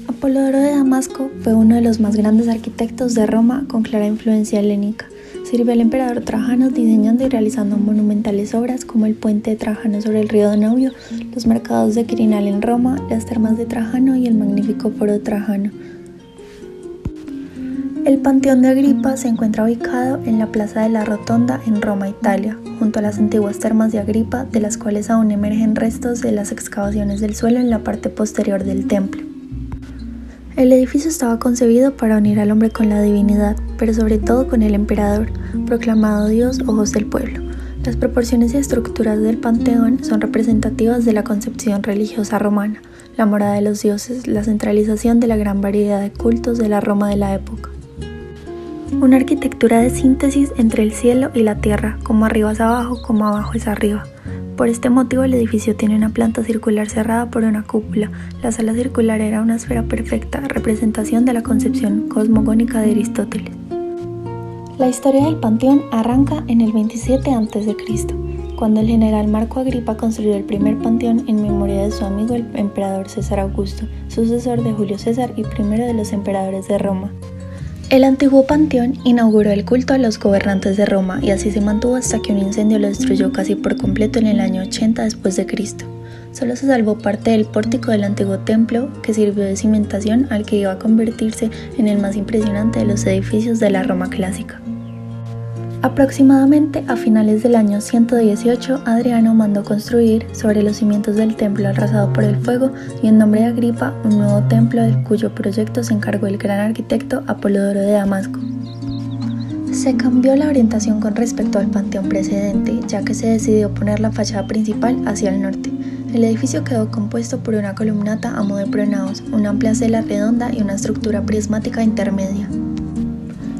Apolodoro de Damasco fue uno de los más grandes arquitectos de Roma con clara influencia helénica. Sirvió al emperador Trajano diseñando y realizando monumentales obras como el puente de Trajano sobre el río Danubio, los mercados de Quirinal en Roma, las termas de Trajano y el magnífico foro de Trajano. El Panteón de Agripa se encuentra ubicado en la Plaza de la Rotonda en Roma, Italia, junto a las antiguas termas de Agripa, de las cuales aún emergen restos de las excavaciones del suelo en la parte posterior del templo. El edificio estaba concebido para unir al hombre con la divinidad, pero sobre todo con el emperador, proclamado Dios, ojos del pueblo. Las proporciones y estructuras del panteón son representativas de la concepción religiosa romana, la morada de los dioses, la centralización de la gran variedad de cultos de la Roma de la época. Una arquitectura de síntesis entre el cielo y la tierra, como arriba es abajo, como abajo es arriba. Por este motivo el edificio tiene una planta circular cerrada por una cúpula. La sala circular era una esfera perfecta, representación de la concepción cosmogónica de Aristóteles. La historia del panteón arranca en el 27 a.C., cuando el general Marco Agripa construyó el primer panteón en memoria de su amigo el emperador César Augusto, sucesor de Julio César y primero de los emperadores de Roma. El antiguo panteón inauguró el culto a los gobernantes de Roma y así se mantuvo hasta que un incendio lo destruyó casi por completo en el año 80 después de Cristo. Solo se salvó parte del pórtico del antiguo templo, que sirvió de cimentación al que iba a convertirse en el más impresionante de los edificios de la Roma clásica. Aproximadamente a finales del año 118, Adriano mandó construir, sobre los cimientos del templo arrasado por el fuego y en nombre de Agripa, un nuevo templo del cuyo proyecto se encargó el gran arquitecto Apolodoro de Damasco. Se cambió la orientación con respecto al panteón precedente, ya que se decidió poner la fachada principal hacia el norte. El edificio quedó compuesto por una columnata a modo de pronaos, una amplia cela redonda y una estructura prismática intermedia.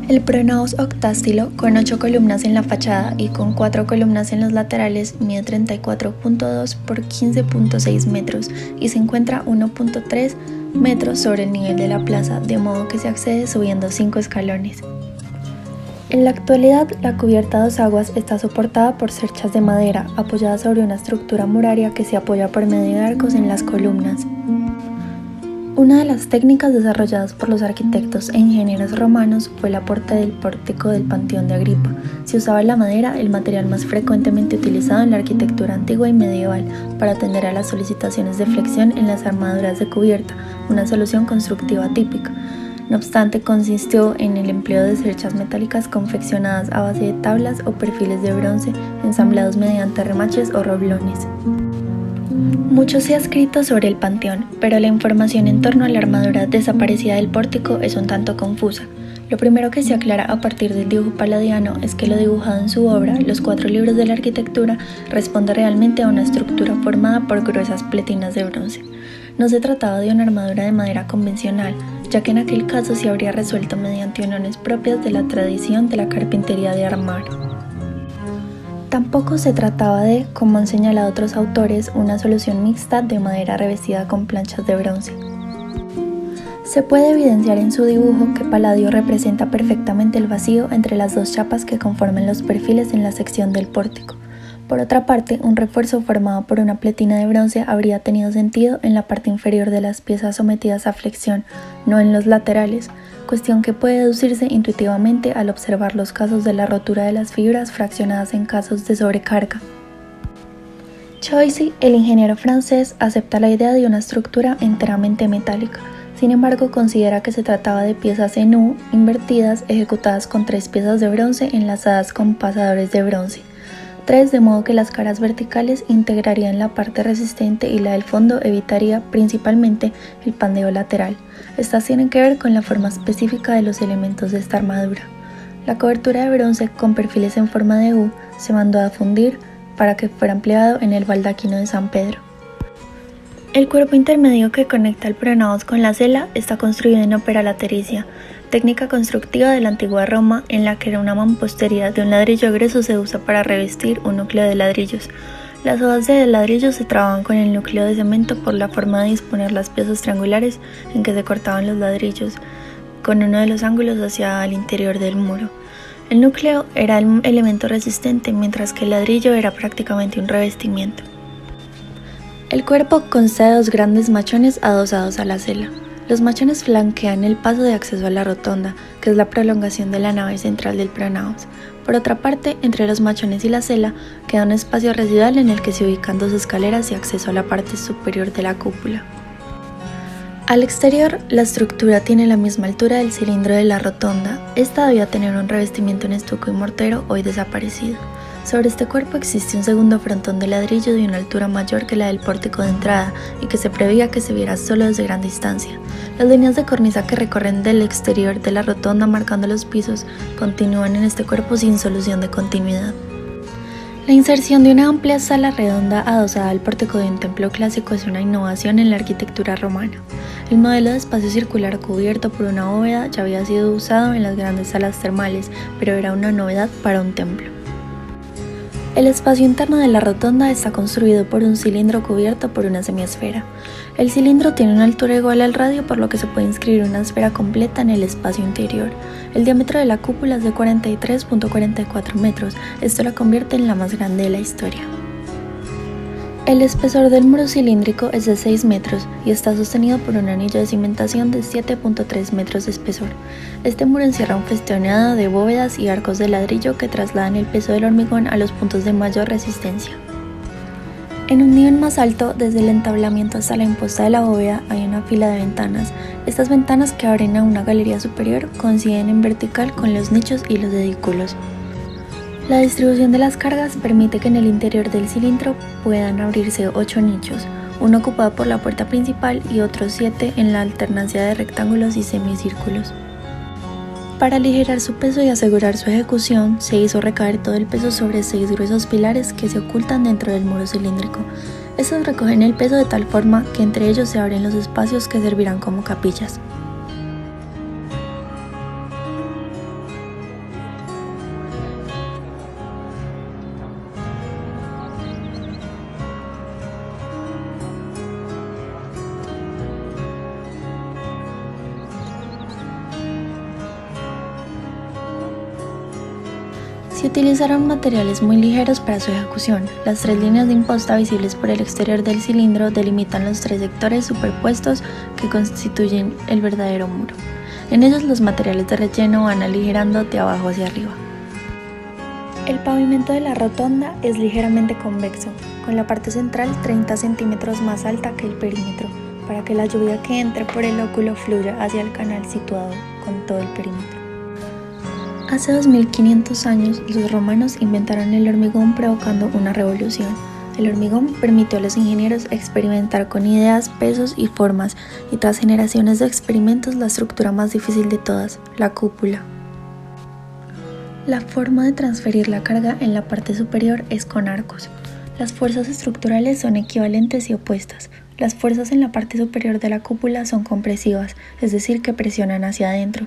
El pronaos octástilo, con 8 columnas en la fachada y con 4 columnas en los laterales, mide 34.2 por 15.6 metros y se encuentra 1.3 metros sobre el nivel de la plaza, de modo que se accede subiendo 5 escalones. En la actualidad, la cubierta a 2 aguas está soportada por cerchas de madera, apoyada sobre una estructura muraria que se apoya por medio de arcos en las columnas. Una de las técnicas desarrolladas por los arquitectos e ingenieros romanos fue la porta del pórtico del Panteón de Agripa. Se usaba la madera, el material más frecuentemente utilizado en la arquitectura antigua y medieval, para atender a las solicitaciones de flexión en las armaduras de cubierta, una solución constructiva típica. No obstante, consistió en el empleo de cerchas metálicas confeccionadas a base de tablas o perfiles de bronce ensamblados mediante remaches o roblones. Mucho se ha escrito sobre el panteón, pero la información en torno a la armadura desaparecida del pórtico es un tanto confusa. Lo primero que se aclara a partir del dibujo palladiano es que lo dibujado en su obra, Los 4 libros de la arquitectura, responde realmente a una estructura formada por gruesas pletinas de bronce. No se trataba de una armadura de madera convencional, ya que en aquel caso se habría resuelto mediante uniones propias de la tradición de la carpintería de armar. Tampoco se trataba de, como han señalado otros autores, una solución mixta de madera revestida con planchas de bronce. Se puede evidenciar en su dibujo que Palladio representa perfectamente el vacío entre las 2 chapas que conforman los perfiles en la sección del pórtico. Por otra parte, un refuerzo formado por una pletina de bronce habría tenido sentido en la parte inferior de las piezas sometidas a flexión, no en los laterales, cuestión que puede deducirse intuitivamente al observar los casos de la rotura de las fibras fraccionadas en casos de sobrecarga. Choisy, el ingeniero francés, acepta la idea de una estructura enteramente metálica. Sin embargo, considera que se trataba de piezas en U invertidas ejecutadas con 3 piezas de bronce enlazadas con pasadores de bronce. 3, de modo que las caras verticales integrarían la parte resistente y la del fondo evitaría principalmente el pandeo lateral. Estas tienen que ver con la forma específica de los elementos de esta armadura. La cobertura de bronce con perfiles en forma de U se mandó a fundir para que fuera empleado en el baldaquino de San Pedro. El cuerpo intermedio que conecta el pronaos con la cela está construido en ópera latericia, técnica constructiva de la antigua Roma en la que una mampostería de un ladrillo grueso se usa para revestir un núcleo de ladrillos. Las hojas de ladrillo se trabajan con el núcleo de cemento por la forma de disponer las piezas triangulares en que se cortaban los ladrillos, con uno de los ángulos hacia el interior del muro. El núcleo era el elemento resistente, mientras que el ladrillo era prácticamente un revestimiento. El cuerpo consta de dos grandes machones adosados a la cela. Los machones flanquean el paso de acceso a la rotonda, que es la prolongación de la nave central del pronaos. Por otra parte, entre los machones y la cela queda un espacio residual en el que se ubican dos escaleras y acceso a la parte superior de la cúpula. Al exterior, la estructura tiene la misma altura del cilindro de la rotonda. Esta debía tener un revestimiento en estuco y mortero, hoy desaparecido. Sobre este cuerpo existe un segundo frontón de ladrillo de una altura mayor que la del pórtico de entrada y que se preveía que se viera solo desde gran distancia. Las líneas de cornisa que recorren del exterior de la rotonda marcando los pisos continúan en este cuerpo sin solución de continuidad. La inserción de una amplia sala redonda adosada al pórtico de un templo clásico es una innovación en la arquitectura romana. El modelo de espacio circular cubierto por una bóveda ya había sido usado en las grandes salas termales, pero era una novedad para un templo. El espacio interno de la rotonda está construido por un cilindro cubierto por una semiesfera. El cilindro tiene una altura igual al radio, por lo que se puede inscribir una esfera completa en el espacio interior. El diámetro de la cúpula es de 43.44 metros, esto la convierte en la más grande de la historia. El espesor del muro cilíndrico es de 6 metros y está sostenido por un anillo de cimentación de 7.3 metros de espesor. Este muro encierra un festonado de bóvedas y arcos de ladrillo que trasladan el peso del hormigón a los puntos de mayor resistencia. En un nivel más alto, desde el entablamiento hasta la imposta de la bóveda, hay una fila de ventanas. Estas ventanas, que abren a una galería superior, coinciden en vertical con los nichos y los edículos. La distribución de las cargas permite que en el interior del cilindro puedan abrirse 8 nichos, uno ocupado por la puerta principal y otros 7 en la alternancia de rectángulos y semicírculos. Para aligerar su peso y asegurar su ejecución, se hizo recaer todo el peso sobre 6 gruesos pilares que se ocultan dentro del muro cilíndrico. Estos recogen el peso de tal forma que entre ellos se abren los espacios que servirán como capillas. Se utilizaron materiales muy ligeros para su ejecución. Las 3 líneas de imposta visibles por el exterior del cilindro delimitan los 3 sectores superpuestos que constituyen el verdadero muro. En ellos los materiales de relleno van aligerando de abajo hacia arriba. El pavimento de la rotonda es ligeramente convexo, con la parte central 30 centímetros más alta que el perímetro, para que la lluvia que entre por el óculo fluya hacia el canal situado con todo el perímetro. Hace 2500 años, los romanos inventaron el hormigón, provocando una revolución. El hormigón permitió a los ingenieros experimentar con ideas, pesos y formas, y tras generaciones de experimentos, la estructura más difícil de todas, la cúpula. La forma de transferir la carga en la parte superior es con arcos. Las fuerzas estructurales son equivalentes y opuestas. Las fuerzas en la parte superior de la cúpula son compresivas, es decir, que presionan hacia adentro.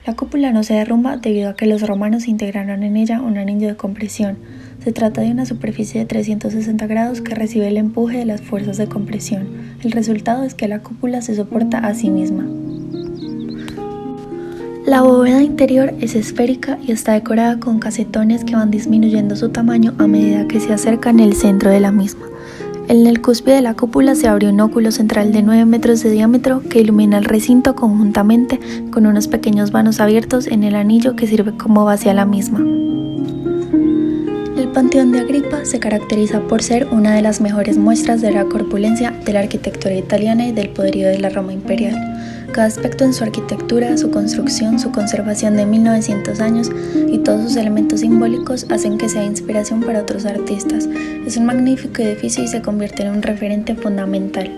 La cúpula no se derrumba debido a que los romanos integraron en ella un anillo de compresión. Se trata de una superficie de 360 grados que recibe el empuje de las fuerzas de compresión. El resultado es que la cúpula se soporta a sí misma. La bóveda interior es esférica y está decorada con casetones que van disminuyendo su tamaño a medida que se acercan al centro de la misma. En el cúspide de la cúpula se abre un óculo central de 9 metros de diámetro que ilumina el recinto conjuntamente con unos pequeños vanos abiertos en el anillo que sirve como base a la misma. El Panteón de Agripa se caracteriza por ser una de las mejores muestras de la corpulencia de la arquitectura italiana y del poderío de la Roma imperial. Cada aspecto en su arquitectura, su construcción, su conservación de 1900 años y todos sus elementos simbólicos hacen que sea inspiración para otros artistas. Es un magnífico edificio y se convierte en un referente fundamental.